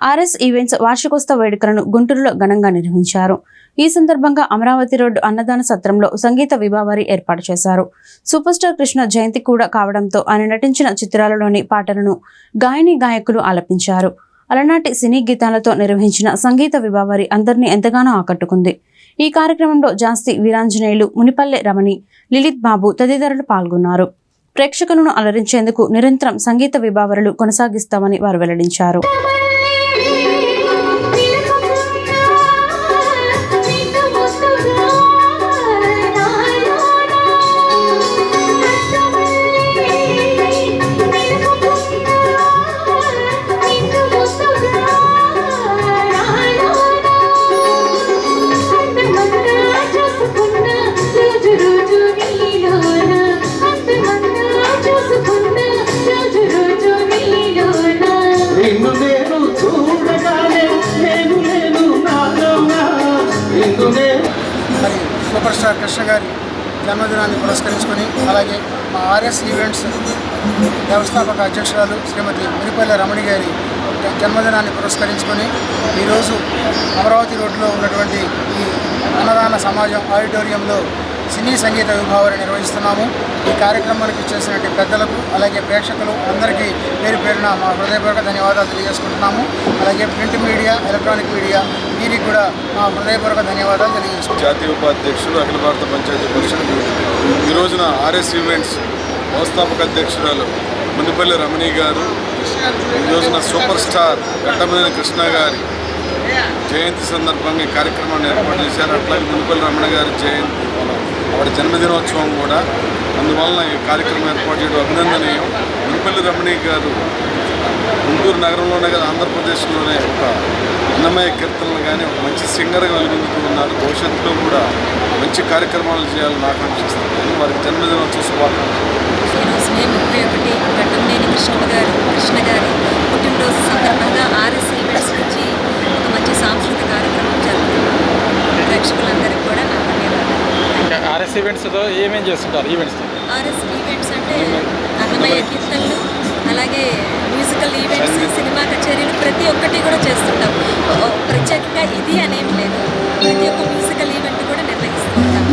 RS events వార్షికోత్సవ వేడుకలను గుంటూరులో ఘనంగా నిర్వహించారు. ఈ సందర్భంగా అమరావతి రోడ్డు అన్నదాన సత్రంలో సంగీత విభావరి ఏర్పాటు చేశారు. సూపర్ స్టార్ కృష్ణ జయంతి కూడా కావడంతో ఆయన నటించిన చిత్రాలలోని పాటలను గాయని గాయకులు ఆలపించారు. అలనాటి సినీ గీతాలతో నిర్వహించిన సంగీత విభావరి అందరినీ ఎంతగానో ఆకట్టుకుంది. ఈ కార్యక్రమంలో జాస్తి వీరాంజనేయులు, మునిపల్లె రమణి, లిలిత్ బాబు తదితరులు పాల్గొన్నారు. ప్రేక్షకులను అలరించేందుకు నిరంతరం సంగీత విభావరులు కొనసాగిస్తామని వారు వెల్లడించారు. మరి సూపర్ స్టార్ కృష్ణ గారి జన్మదినాన్ని పురస్కరించుకొని అలాగే మా ఆర్ఎస్ ఈవెంట్స్ వ్యవస్థాపక అధ్యక్షురాలు శ్రీమతి మునిపల్లె రమణి గారి జన్మదినాన్ని పురస్కరించుకొని ఈరోజు అమరావతి రోడ్లో ఉన్నటువంటి ఈ అన్నదాన సమాజం ఆడిటోరియంలో సినీ సంగీత విభావరి నిర్వహిస్తున్నాము. ఈ కార్యక్రమానికి చేసినట్టు పెద్దలకు అలాగే ప్రేక్షకులు అందరికీ పేరు పేరున మా హృదయపూర్వక ధన్యవాదాలు తెలియజేసుకుంటున్నాము. అలాగే ప్రింట్ మీడియా, ఎలక్ట్రానిక్ మీడియా వీరికి కూడా మా హృదయపూర్వక ధన్యవాదాలు తెలియజేసుకుంటాం. జాతీయ ఉపాధ్యక్షులు అఖిల భారత పంచాయతీ పరిషత్ ఈ రోజున ఆర్ఎస్ ఈవెంట్స్ వ్యవస్థాపక అధ్యక్షురాలు మునిపల్లి రమణి గారు ఈ రోజున సూపర్ స్టార్ కట్టమనేని కృష్ణ గారి జయంతి సందర్భంగా ఈ కార్యక్రమాన్ని ఏర్పాటు చేశారు. అట్లాగే మునిపల్లి రమణ గారి జయంతి ఆవిడ జన్మదినోత్సవం కూడా, అందువలన ఈ కార్యక్రమం ఏర్పాటు చేయడం అభినందనీయం. మునిపల్లి రమణి గారు గుంటూరు నగరంలోనే కదా ఆంధ్రప్రదేశ్లోనే ఒక అన్నమయ్య కీర్తనలు కానీ ఒక మంచి సింగర్గా వెలుగొందుతూ ఉన్నారు. భవిష్యత్తులో కూడా మంచి కార్యక్రమాలు చేయాలని ఆకాంక్షిస్తున్నాను. వారికి జన్మదినోత్సవ శుభాకాంక్షలు. కట్టమనేని కృష్ణ గారి పుట్టినరోజు సందర్భంగా ఆర్ఎస్ ఈవెంట్స్ నుంచి ఒక మంచి సాంస్కృతిక కార్యక్రమం జరుగుతుంది. ప్రేక్షకులందరికీ కూడా నా ధన్యవాదాలు. ఆర్ఎస్ ఈవెంట్స్తో ఏమేం చేస్తుంటారు? ఆర్ఎస్ ఈవెంట్స్ అంటే అన్నమయ్య కీర్తనలు, అలాగే మ్యూజికల్ ఈవెంట్స్, సినిమా కచేరీలు ప్రతి ఒక్కటి కూడా చేస్తుంటాం. ప్రత్యేకంగా ఇది అనేమి లేదు. ప్రతి